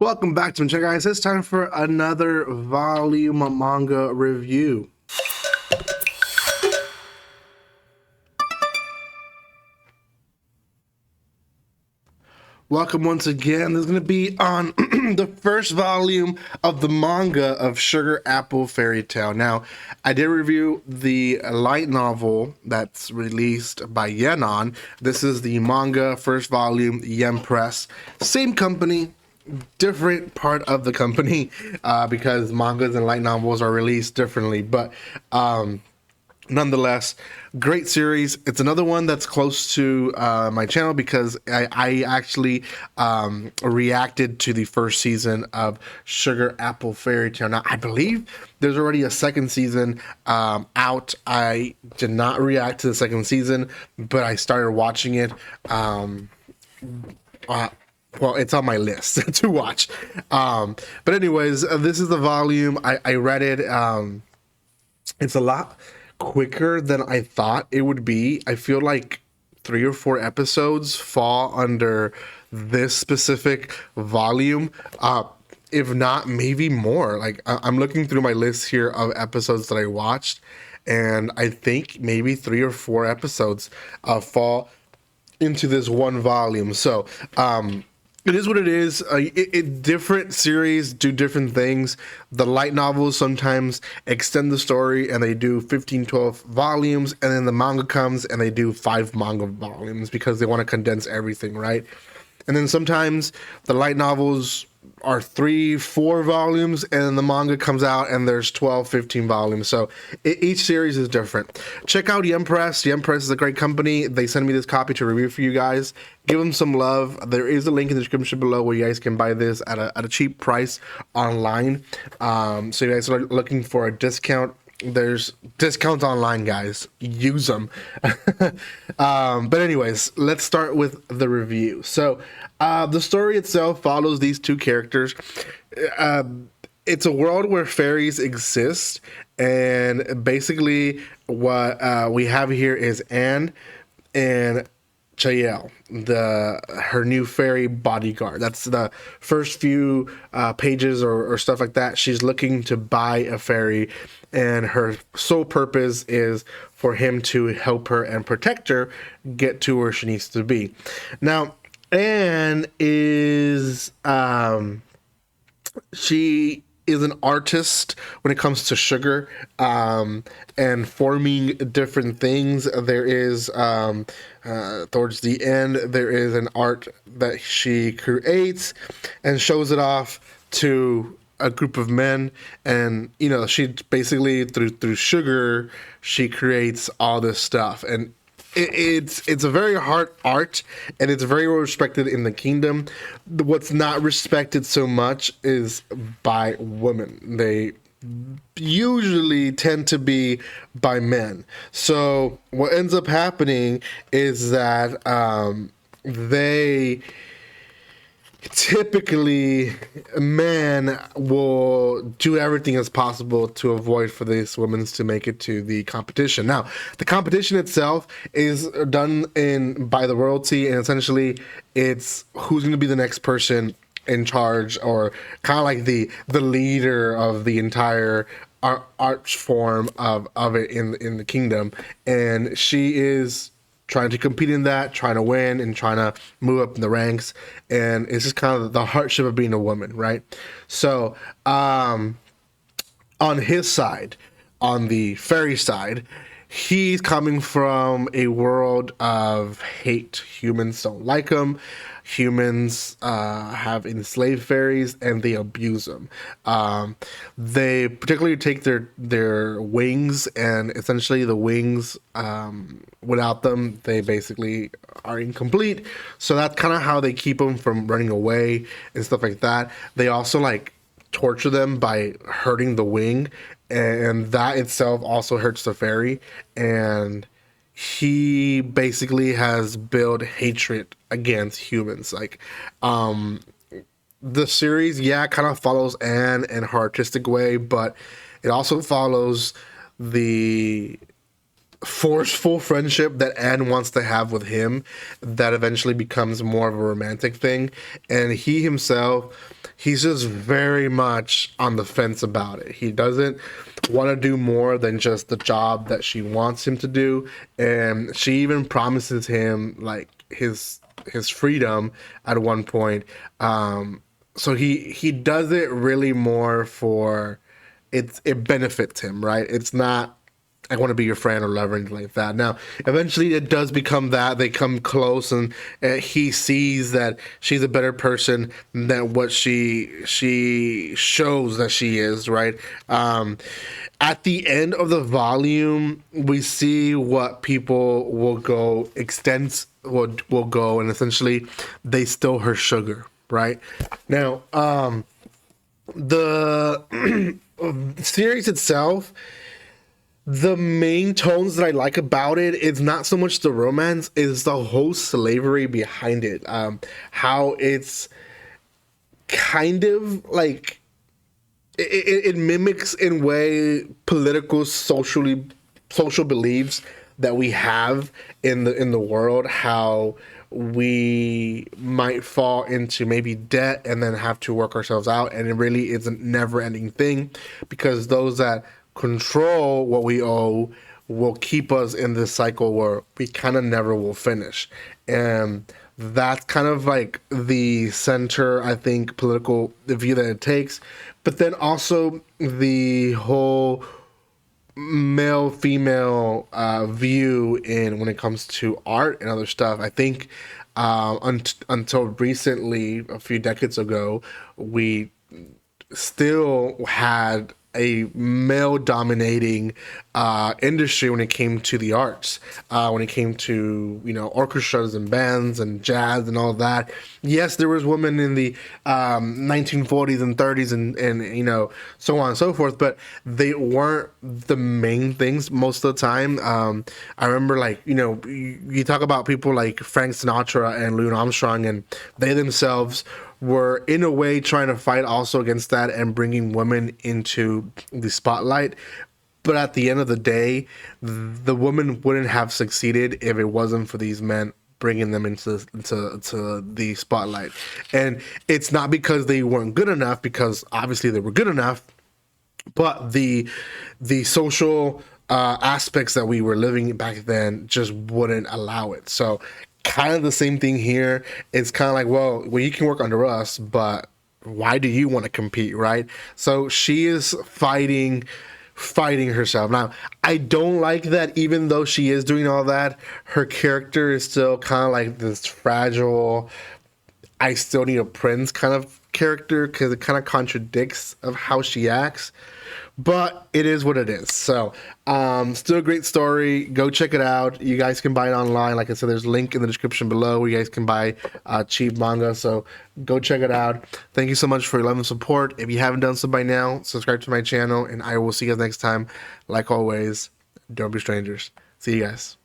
Welcome back to my channel, guys. It's time for another volume manga review. Welcome once again. This is going to be on the first volume of the manga of Sugar Apple Fairy Tale. Now, I did review the light novel that's released by Yenon. This is the manga first volume, Yen Press. Same company, different part of the company, because mangas and light novels are released differently. But nonetheless, great series. It's another one that's close to my channel because I actually reacted to the first season of Sugar Apple Fairy Tale. Now, I believe there's already a second season out. I did not react to the second season, but I started watching it. Well, it's on my list to watch. But anyways, this is the volume. I read it. It's a lot quicker than I thought it would be. I feel like 3 or 4 episodes fall under this specific volume. If not, maybe more. Like I'm looking through my list here of episodes that I watched, and I think maybe 3 or 4 episodes fall into this one volume. So, it is what it is. Different series do different things. The light novels sometimes extend the story and they do 15, 12 volumes, and then the manga comes and they do 5 manga volumes because they want to condense everything, right? And then sometimes the light novels are 3, 4 volumes, and then the manga comes out and there's 12, 15 volumes. So each series is different. Check out Yen Press. Yen Press is a great company. They send me this copy to review for you guys. Give them some love. There is a link in the description below where you guys can buy this at a cheap price online. So you guys are looking for a discount, there's discounts online, guys. Use them. But anyways, let's start with the review. So the story itself follows these 2 characters. It's a world where fairies exist, and basically what we have here is Anne and Chael, her new fairy bodyguard. That's the first few pages or stuff like that. She's looking to buy a fairy, and her sole purpose is for him to help her and protect her get to where she needs to be. Now, Anne is she is an artist when it comes to sugar, and forming different things. There is towards the end, there is an art that she creates and shows it off to a group of men, and she basically through sugar she creates all this stuff, and it's a very hard art, and it's very well respected in the kingdom. What's not respected so much is by women. They usually tend to be by men. So what ends up happening is that they typically, men will do everything as possible to avoid for these women to make it to the competition. Now, the competition itself is done by the royalty, and essentially it's who's going to be the next person in charge, or kind of like the leader of the entire art form of it in the kingdom. And she is trying to compete in that, trying to win, and trying to move up in the ranks. And it's just kind of the hardship of being a woman, right? So on his side, on the fairy side, he's coming from a world of hate. Humans don't like him. Humans have enslaved fairies, and they abuse them. They particularly take their wings, and essentially the wings, without them, they basically are incomplete. So that's kind of how they keep them from running away and stuff like that. They also like torture them by hurting the wing, and that itself also hurts the fairy. And he basically has built hatred against humans. Like, the series, yeah, kind of follows Anne in her artistic way, but it also follows the forceful friendship that Anne wants to have with him that eventually becomes more of a romantic thing. And he himself, he's just very much on the fence about it. He doesn't want to do more than just the job that she wants him to do. And she even promises him like his freedom at one point. So he does it really more for it benefits him, right? It's not I want to be your friend or lover, anything like that. Now, eventually, it does become that they come close, and he sees that she's a better person than what she shows that she is. Right. At the end of the volume, we see what people will go extends will go, and essentially, they steal her sugar. Right now, the series itself. The main tones that I like about it is not so much the romance, is the whole slavery behind it. How it's kind of like it mimics in way political social beliefs that we have in the world. How we might fall into maybe debt and then have to work ourselves out, and it really is a never ending thing because those that control what we owe will keep us in this cycle where we kind of never will finish. And that's kind of like the center, I think, political view that it takes. But then also the whole male female view in when it comes to art and other stuff. I think until recently, a few decades ago, we still had a male dominating industry when it came to the arts, when it came to, orchestras and bands and jazz and all of that. Yes, there was women in the 1940s and 30s and so on and so forth, but they weren't the main things most of the time. I remember you talk about people like Frank Sinatra and Louis Armstrong, and they themselves were in a way trying to fight also against that and bringing women into the spotlight. But at the end of the day, the woman wouldn't have succeeded if it wasn't for these men bringing them into the spotlight. And it's not because they weren't good enough, because obviously they were good enough, but the social aspects that we were living back then just wouldn't allow it. So kind of the same thing here. It's kind of like, well, you can work under us, but why do you want to compete, right? So she is fighting herself. Now, I don't like that even though she is doing all that, her character is still kind of like this fragile, I still need a prince kind of character, because it kind of contradicts of how she acts. But it is what it is. So, still a great story. Go check it out. You guys can buy it online. Like I said, there's a link in the description below where you guys can buy cheap manga. So go check it out. Thank you so much for your love and support. If you haven't done so by now, subscribe to my channel, and I will see you guys next time. Like always, don't be strangers. See you guys.